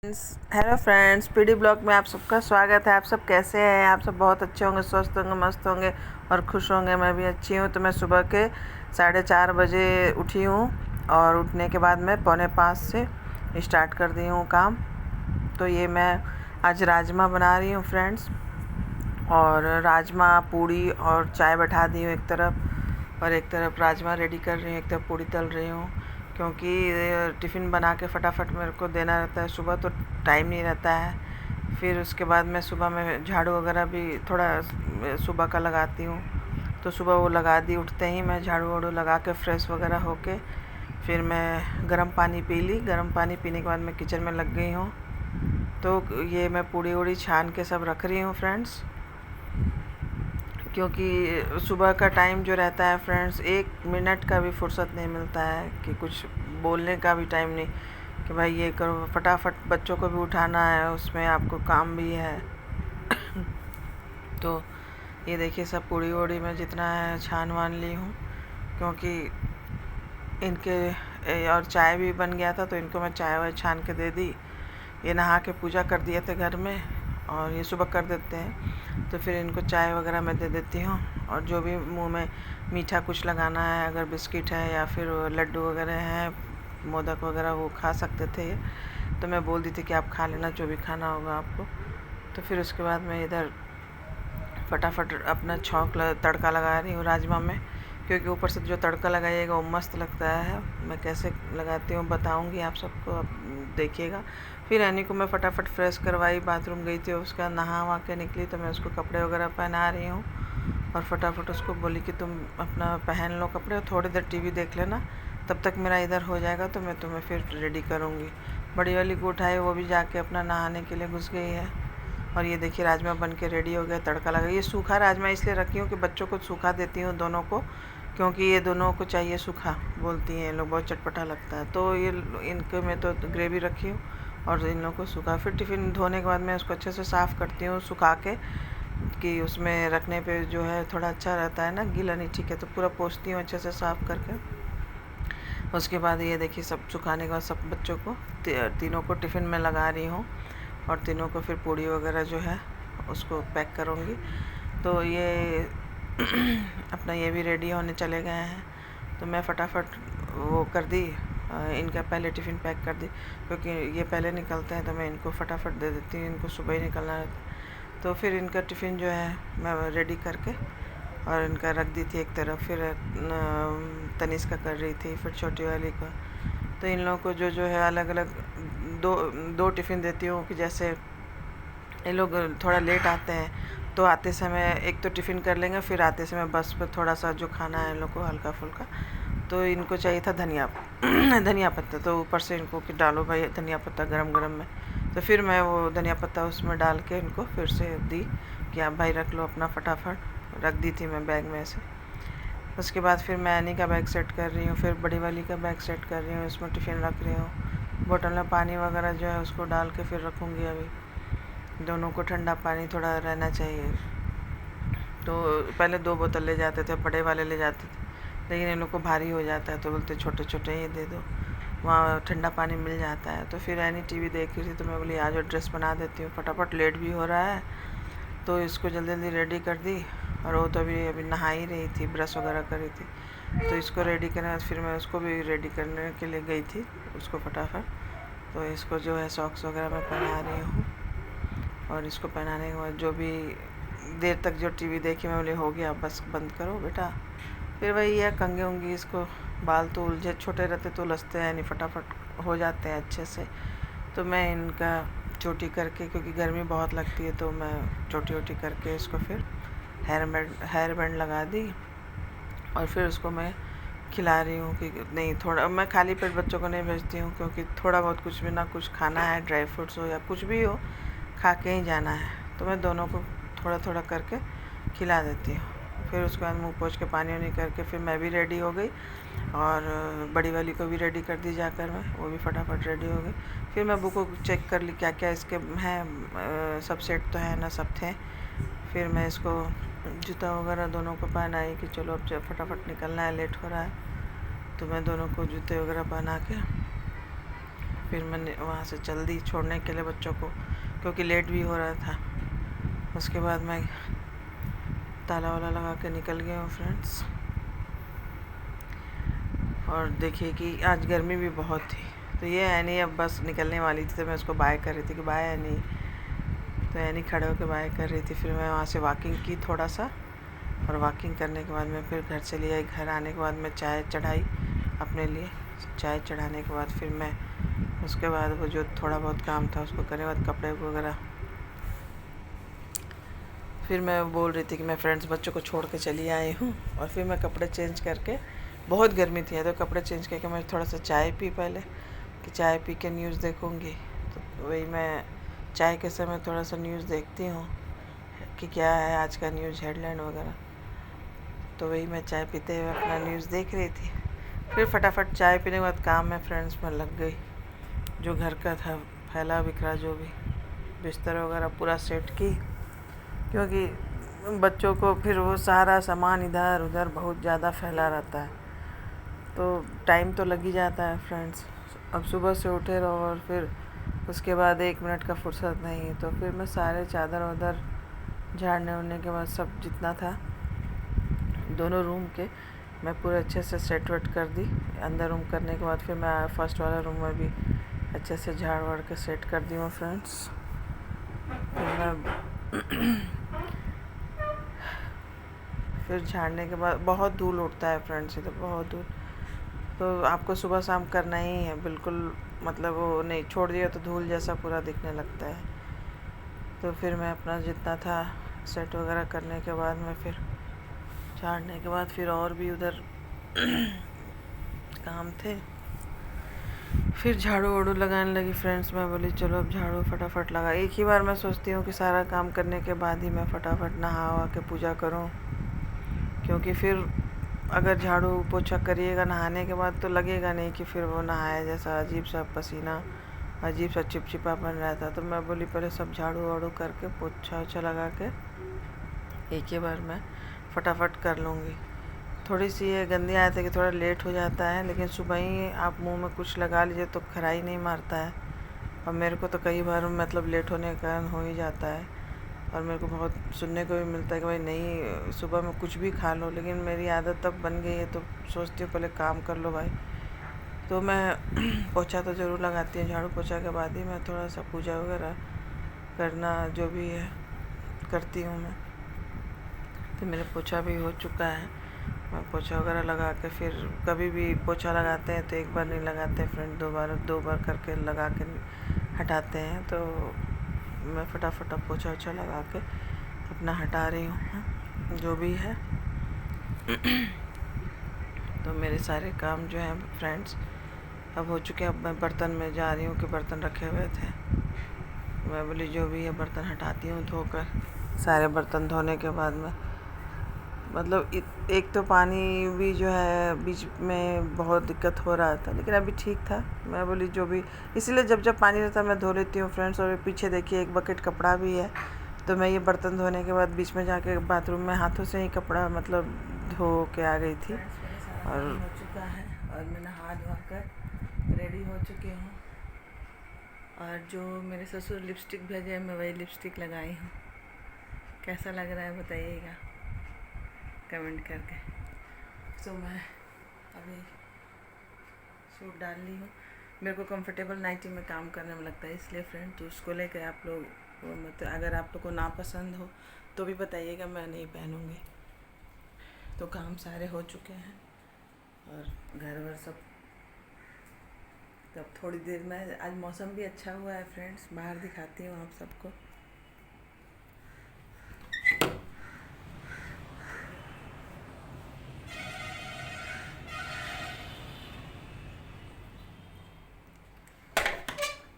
Hello friends, PD blog में आप सबका स्वागत है। आप सब कैसे हैं? आप सब बहुत अच्छे होंगे, स्वस्थ होंगे, मस्त होंगे और खुश होंगे। मैं भी अच्छी हूँ। तो मैं सुबह के 4:30 बजे उठी हूँ और उठने के बाद मैं 4:45 से स्टार्ट कर दी हूँ काम। तो ये मैं आज राजमा बना रही हूँ फ्रेंड्स, और राजमा पूड़ी और चाय बैठा दी हूँ एक तरफ, और एक तरफ राजमा रेडी कर रही हूँ, एक तरफ पूड़ी तल रही हूँ, क्योंकि टिफ़िन बना के फटाफट मेरे को देना रहता है। सुबह तो टाइम नहीं रहता है। फिर उसके बाद मैं सुबह में झाड़ू वगैरह भी थोड़ा सुबह का लगाती हूँ, तो सुबह वो लगा दी। उठते ही मैं झाड़ू वाड़ू लगा के फ्रेश वगैरह होके फिर मैं गर्म पानी पी ली। गर्म पानी पीने के बाद मैं किचन में लग गई हूँ। तो ये मैं पूड़ी वूड़ी छान के सब रख रही हूँ फ्रेंड्स, क्योंकि सुबह का टाइम जो रहता है फ्रेंड्स, 1 मिनट का भी फुर्सत नहीं मिलता है कि कुछ बोलने का भी टाइम नहीं कि भाई ये करो। फटाफट बच्चों को भी उठाना है, उसमें आपको काम भी है। तो ये देखिए सब पूड़ी वूड़ी में जितना है छान वान ली हूँ, क्योंकि इनके और चाय भी बन गया था, तो इनको मैं चाय वाय छान के दे दी। ये नहा के पूजा कर दिए थे घर में, और ये सुबह कर देते हैं, तो फिर इनको चाय वगैरह मैं दे देती हूँ। और जो भी मुंह में मीठा कुछ लगाना है, अगर बिस्किट है या फिर लड्डू वगैरह हैं, मोदक वगैरह, वो खा सकते थे, तो मैं बोल दी थी कि आप खा लेना जो भी खाना होगा आपको। तो फिर उसके बाद मैं इधर फटाफट अपना तड़का लगा रही हूँ राजमा में, क्योंकि ऊपर से जो तड़का लगाइएगा वो मस्त लगता है। मैं कैसे लगाती हूँ बताऊँगी आप सबको, आप देखिएगा। फिर एनी को मैं फटाफट फ्रेश करवाई, बाथरूम गई थी, उसका नहा वहा के निकली, तो मैं उसको कपड़े वगैरह पहना रही हूँ। और फटाफट उसको बोली कि तुम अपना पहन लो कपड़े, थोड़ी देर टीवी देख लेना, तब तक मेरा इधर हो जाएगा तो मैं तुम्हें फिर रेडी करूँगी। बड़ी वाली को उठाई, वो भी जाके अपना नहाने के लिए घुस गई है। और ये देखिए राजमा बन के रेडी हो गया, तड़का लगा। ये सूखा राजमा इसलिए रखी हूँ कि बच्चों को सूखा देती हूँ दोनों को, क्योंकि ये दोनों को चाहिए सूखा, बोलती हैं लोग बहुत चटपटा लगता है। तो ये इनके में तो ग्रेवी रखी हूँ और इन लोगों को सूखा। फिर टिफ़िन धोने के बाद मैं उसको अच्छे से साफ़ करती हूँ सुखा के, कि उसमें रखने पे जो है थोड़ा अच्छा रहता है ना, गीला नहीं, ठीक है। तो पूरा पोंछती हूँ अच्छे से साफ़ करके। उसके बाद ये देखिए सब सुखाने के बाद सब बच्चों को तीनों को टिफ़िन में लगा रही हूँ, और तीनों को फिर पूड़ी वगैरह जो है उसको पैक करूँगी। तो ये अपना ये भी रेडी होने चले गए हैं, तो मैं फटाफट वो कर दी, इनका पहले टिफ़िन पैक कर दी, क्योंकि ये पहले निकलते हैं तो मैं इनको फटाफट दे देती हूँ, इनको सुबह ही निकलना है। तो फिर इनका टिफ़िन जो है मैं रेडी करके और इनका रख दी थी एक तरफ। फिर तनिष्का कर रही थी, फिर छोटी वाली को। तो इन लोगों को जो है अलग अलग दो दो टिफ़िन देती हूँ, कि जैसे ये लोग थोड़ा लेट आते हैं, तो आते समय एक तो टिफ़िन कर लेंगे, फिर आते समय बस पे थोड़ा सा जो खाना है इन लोग को हल्का फुल्का। तो इनको चाहिए था धनिया धनिया पत्ता, तो ऊपर से इनको कि डालो भाई धनिया पत्ता गरम गरम में। तो फिर मैं वो धनिया पत्ता उसमें डाल के इनको फिर से दी कि आप भाई रख लो अपना, फटाफट रख दी थी मैं बैग में से। उसके बाद फिर मैं एनी का बैग सेट कर रही हूँ, फिर बड़ी वाली का बैग सेट कर रही हूँ, इसमें टिफ़िन रख रही हूँ। बोतल में पानी वगैरह जो है उसको डाल के फिर रखूँगी। अभी दोनों को ठंडा पानी थोड़ा रहना चाहिए। तो पहले 2 बोतल ले जाते थे, बड़े वाले ले जाते थे, लेकिन इन लोग को भारी हो जाता है, तो बोलते छोटे छोटे ही दे दो, वहाँ ठंडा पानी मिल जाता है। तो फिर एनी टीवी देख रही थी, तो मैं बोली आज ड्रेस बना देती हूँ, फटाफट लेट भी हो रहा है। तो इसको जल्दी जल्दी रेडी कर दी, और वो तो अभी नहा ही रही थी, ब्रश वगैरह कर रही थी। तो इसको रेडी करने, फिर मैं उसको भी रेडी करने के लिए गई थी उसको फटाफट। तो इसको जो है सॉक्स वगैरह मैं पहना रही हूँ, और इसको पहनाने के बाद जो भी देर तक जो टीवी देखी, मैं बोली हो गया बस बंद करो बेटा। फिर वही है, कंघी उंगी इसको, बाल तो उलझे, छोटे रहते तो उलझते हैं नहीं, फटाफट हो जाते हैं अच्छे से। तो मैं इनका चोटी करके, क्योंकि गर्मी बहुत लगती है, तो मैं चोटी वोटी करके इसको फिर हेयर बैंड लगा दी। और फिर उसको मैं खिला रही हूँ कि नहीं, थोड़ा मैं खाली पेट बच्चों को नहीं भेजती हूँ, क्योंकि थोड़ा बहुत कुछ भी ना कुछ खाना है, ड्राई फ्रूट्स हो या कुछ भी हो, खा के ही जाना है। तो मैं दोनों को थोड़ा थोड़ा करके खिला देती हूँ। फिर उसके बाद मुँह पोंछ के पानी वानी करके फिर मैं भी रेडी हो गई, और बड़ी वाली को भी रेडी कर दी जाकर मैं, वो भी फटाफट रेडी हो गई। फिर मैं बुक को चेक कर ली क्या क्या इसके हैं, सब सेट तो है ना, सब थे। फिर मैं इसको जूता वगैरह दोनों को पहनाई कि चलो अब फटाफट निकलना है, लेट हो रहा है। तो मैं दोनों को जूते वगैरह पहना के फिर मैंने वहाँ से चल दी छोड़ने के लिए बच्चों को, क्योंकि लेट भी हो रहा था। उसके बाद मैं ताला वाला लगा के निकल गया हूँ फ्रेंड्स। और देखिए कि आज गर्मी भी बहुत थी, तो ये एनी अब बस निकलने वाली थी, तो मैं उसको बाय कर रही थी कि बाय एनी। तो एनी खड़े होकर बाय कर रही थी। फिर मैं वहाँ से वॉकिंग की थोड़ा सा, और वॉकिंग करने के बाद मैं फिर घर चली आई। घर आने के बाद मैं चाय चढ़ाई अपने लिए। चाय चढ़ाने के बाद फिर मैं उसके बाद वो जो थोड़ा बहुत काम था उसको करने के बाद कपड़े वगैरह, फिर मैं बोल रही थी कि मैं फ्रेंड्स बच्चों को छोड़ के चली आई हूँ। और फिर मैं कपड़े चेंज करके, बहुत गर्मी थी तो कपड़े चेंज करके मैं थोड़ा सा चाय पी पहले, कि चाय पी के न्यूज़ देखूँगी। तो वही मैं चाय के समय थोड़ा सा न्यूज़ देखती हूँ कि क्या है आज का न्यूज़ हेडलाइन वगैरह। तो वही मैं चाय पीते हुए अपना न्यूज़ देख रही थी। फिर फटाफट चाय पीने के बाद काम में फ्रेंड्स में लग गई। जो घर का था फैला बिखरा जो भी बिस्तर वगैरह पूरा सेट की, क्योंकि बच्चों को फिर वो सारा सामान इधर उधर बहुत ज़्यादा फैला रहता है, तो टाइम तो लग ही जाता है फ्रेंड्स। अब सुबह से उठे रहो और फिर उसके बाद 1 मिनट का फुर्सत नहीं। तो फिर मैं सारे चादर वादर झाड़ने उड़ने के बाद सब जितना था दोनों रूम के मैं पूरे अच्छे से सेट वेट कर दी। अंदर रूम करने के बाद फिर मैं फर्स्ट वाला रूम में भी अच्छे से झाड़ वाड़ के सेट कर दी हूँ फ्रेंड्स। फिर झाड़ने के बाद बहुत धूल उड़ता है फ्रेंड्स, इधर बहुत धूल, तो आपको सुबह शाम करना ही है बिल्कुल। मतलब वो नहीं छोड़ दिया तो धूल जैसा पूरा दिखने लगता है। तो फिर मैं अपना जितना था सेट वगैरह करने के बाद मैं फिर झाड़ने के बाद फिर और भी उधर काम थे, फिर झाड़ू वाड़ू लगाने लगी फ्रेंड्स। मैं बोली चलो अब झाड़ू फटाफट लगा। एक ही बार मैं सोचती हूँ कि सारा काम करने के बाद ही मैं फटाफट नहा वहा के पूजा करूँ, क्योंकि फिर अगर झाड़ू पोछा करिएगा नहाने के बाद तो लगेगा नहीं कि फिर वो नहाया जैसा अजीब सा पसीना, अजीब सा चिपचिपापन रहता। तो मैं बोली पहले सब झाड़ू वाड़ू करके पोछा वोछा लगा के एक ही बार मैं फटाफट कर लूँगी। थोड़ी सी ये गंदी आदत है कि थोड़ा लेट हो जाता है, लेकिन सुबह ही आप मुंह में कुछ लगा लीजिए तो खराई नहीं मारता है। और मेरे को तो कई बार मतलब लेट होने के कारण हो ही जाता है। और मेरे को बहुत सुनने को भी मिलता है कि भाई नहीं सुबह में कुछ भी खा लो, लेकिन मेरी आदत तब बन गई है तो सोचती हूँ पहले काम कर लो भाई। तो मैं पोछा तो ज़रूर लगाती हूँ, झाड़ू पोछा के बाद ही मैं थोड़ा सा पूजा वगैरह करना जो भी है करती हूँ मैं। तो मेरा पोछा भी हो चुका है। मैं पोछा वगैरह लगा के फिर कभी भी पोछा लगाते हैं तो एक बार नहीं लगाते फ्रेंड, दो बार करके लगा के हटाते हैं। तो मैं फटाफट अब पोछा वोछा लगा के अपना हटा रही हूँ जो भी है। तो मेरे सारे काम जो हैं फ्रेंड्स अब हो चुके हैं। अब मैं बर्तन में जा रही हूँ कि बर्तन रखे हुए थे, मैं बोली जो भी है बर्तन हटाती हूँ धोकर। सारे बर्तन धोने के बाद में मतलब एक तो पानी भी जो है बीच में बहुत दिक्कत हो रहा था, लेकिन अभी ठीक था। मैं बोली जो भी, इसलिए जब जब पानी रहता है मैं धो लेती हूँ फ्रेंड्स। और पीछे देखिए एक बकेट कपड़ा भी है, तो मैं ये बर्तन धोने के बाद बीच में जाके बाथरूम में हाथों से ही कपड़ा मतलब धो के आ गई थी। और हो चुका है और मैं नहा धोआ कर रेडी हो चुकी हूँ। और जो मेरे ससुर लिपस्टिक भेजे मैं वही लिपस्टिक लगाई हूँ। कैसा लग रहा है बताइएगा कमेंट करके। तो मैं अभी सूट डाल ली हूँ। मेरे को कंफर्टेबल नाइटी में काम करने में लगता है, इसलिए फ्रेंड तो उसको लेकर आप लोग मतलब अगर आप लोग को ना पसंद हो तो भी बताइएगा, मैं नहीं पहनूँगी। तो काम सारे हो चुके हैं और घर वर सब। तब थोड़ी देर में आज मौसम भी अच्छा हुआ है फ्रेंड्स, बाहर दिखाती हूँ आप सबको।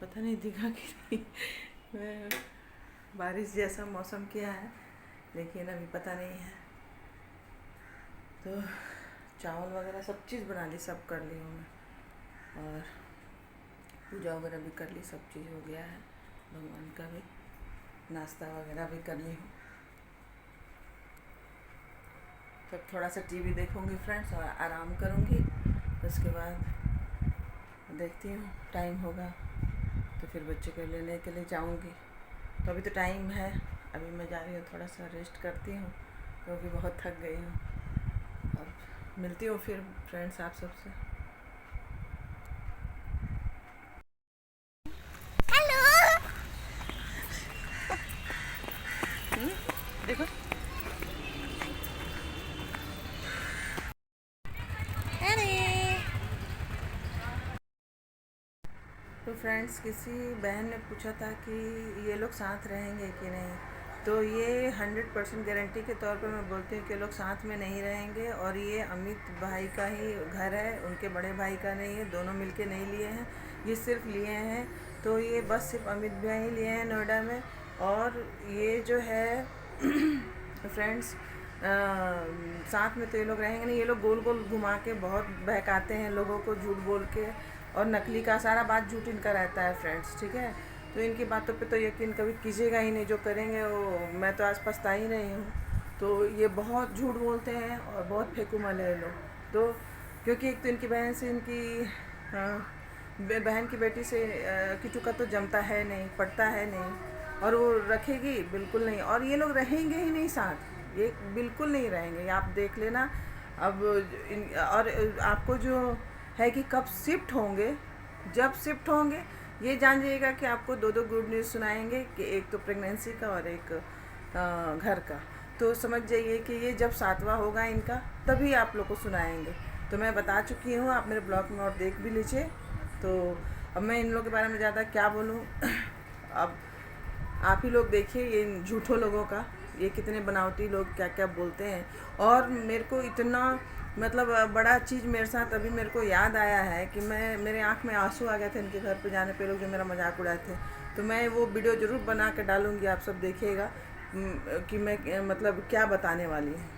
पता नहीं दिखा कि नहीं, बारिश जैसा मौसम किया है लेकिन अभी पता नहीं है। तो चावल वगैरह सब चीज़ बना ली, सब कर ली हूँ मैं। और पूजा वगैरह भी कर ली, सब चीज़ हो गया है। भगवान का भी नाश्ता वगैरह भी कर ली हूँ। तब थोड़ा सा टीवी देखूँगी फ्रेंड्स और आराम करूँगी। उसके बाद देखती हूँ टाइम होगा तो फिर बच्चे को लेने के लिए जाऊँगी। तो अभी तो टाइम है, अभी मैं जा रही हूँ, थोड़ा सा रेस्ट करती हूँ क्योंकि बहुत थक गई हूँ। अब मिलती हूँ फिर फ्रेंड्स आप सबसे। हेलो। देखो तो फ्रेंड्स, किसी बहन ने पूछा था कि ये लोग साथ रहेंगे कि नहीं, तो ये 100% गारंटी के तौर पे मैं बोलती हूँ कि लोग साथ में नहीं रहेंगे। और ये अमित भाई का ही घर है, उनके बड़े भाई का नहीं है, दोनों मिलके नहीं लिए हैं, ये सिर्फ लिए हैं। तो ये बस सिर्फ अमित भाई ही लिए हैं नोएडा में। और ये जो है फ्रेंड्स, साथ में तो ये लोग रहेंगे नहीं। ये लोग गोल गोल घुमा के बहुत बहकाते हैं लोगों को, झूठ बोल के, और नकली का सारा बात झूठ इनका रहता है फ्रेंड्स, ठीक है। तो इनकी बातों पे तो यकीन कभी कीजिएगा ही नहीं, जो करेंगे वो मैं तो आज पछता ही रही हूँ। तो ये बहुत झूठ बोलते हैं और बहुत फेंकूमल है ये लोग। तो क्योंकि एक तो इनकी बहन से, इनकी बहन की बेटी से किचू का तो जमता है नहीं, पड़ता है नहीं, और वो रखेगी बिल्कुल नहीं। और ये लोग रहेंगे ही नहीं साथ, ये बिल्कुल नहीं रहेंगे, आप देख लेना। अब और आपको जो है कि कब शिफ्ट होंगे, जब शिफ्ट होंगे ये जान जाइएगा कि आपको दो दो गुड न्यूज़ सुनाएंगे, कि एक तो प्रेगनेंसी का और एक घर का। तो समझ जाइए कि ये जब 7वां होगा इनका, तभी आप लोग को सुनाएंगे। तो मैं बता चुकी हूँ, आप मेरे ब्लॉग में और देख भी लीजिए। तो अब मैं इन लोगों के बारे में ज़्यादा क्या बोलूँ अब आप ही लोग देखिए ये झूठों लोगों का, ये कितने बनावटी लोग क्या क्या बोलते हैं। और मेरे को इतना मतलब बड़ा चीज़ मेरे साथ अभी मेरे को याद आया है कि मेरे आँख में आंसू आ गए थे इनके घर पे जाने पे, लोग जो मेरा मजाक उड़ाए थे। तो मैं वो वीडियो ज़रूर बना के डालूँगी, आप सब देखिएगा कि मैं मतलब क्या बताने वाली हूँ।